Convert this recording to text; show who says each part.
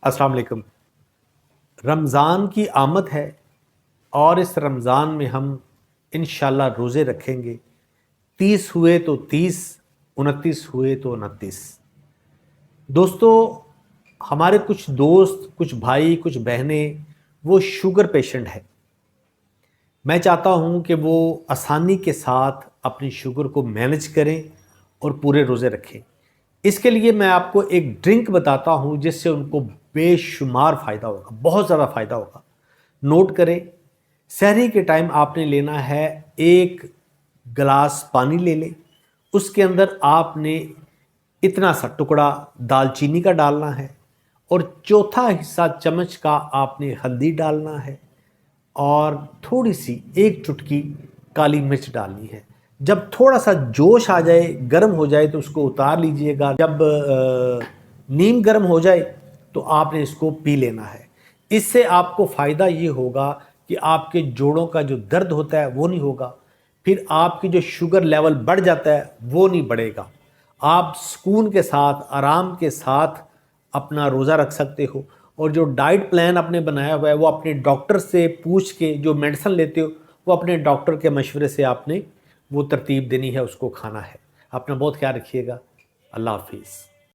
Speaker 1: السلام علیکم۔ رمضان کی آمد ہے اور اس رمضان میں ہم انشاءاللہ روزے رکھیں گے۔ 30 ہوئے تو 30، 29 ہوئے تو 29۔ دوستو، ہمارے کچھ دوست، کچھ بھائی، کچھ بہنیں وہ شوگر پیشنٹ ہے۔ میں چاہتا ہوں کہ وہ آسانی کے ساتھ اپنی شوگر کو مینج کریں اور پورے روزے رکھیں۔ اس کے لیے میں آپ کو ایک ڈرنک بتاتا ہوں جس سے ان کو بے شمار فائدہ ہوگا، بہت زیادہ فائدہ ہوگا۔ نوٹ کریں، سحری کے ٹائم آپ نے لینا ہے 1 گلاس پانی لے لیں، اس کے اندر آپ نے اتنا سا ٹکڑا دال چینی کا ڈالنا ہے اور چوتھا حصہ چمچ کا آپ نے ہلدی ڈالنا ہے اور تھوڑی سی 1 چٹکی کالی مرچ ڈالنی ہے۔ جب تھوڑا سا جوش آ جائے، گرم ہو جائے تو اس کو اتار لیجئے گا۔ جب نیم گرم ہو جائے تو آپ نے اس کو پی لینا ہے۔ اس سے آپ کو فائدہ یہ ہوگا کہ آپ کے جوڑوں کا جو درد ہوتا ہے وہ نہیں ہوگا، پھر آپ کی جو شوگر لیول بڑھ جاتا ہے وہ نہیں بڑھے گا۔ آپ سکون کے ساتھ، آرام کے ساتھ اپنا روزہ رکھ سکتے ہو، اور جو ڈائٹ پلان آپ نے بنایا ہوا ہے وہ اپنے ڈاکٹر سے پوچھ کے، جو میڈیسن لیتے ہو وہ اپنے ڈاکٹر کے مشورے سے آپ نے وہ ترتیب دینی ہے، اس کو کھانا ہے۔ اپنا بہت خیال رکھیے گا۔ اللہ حافظ۔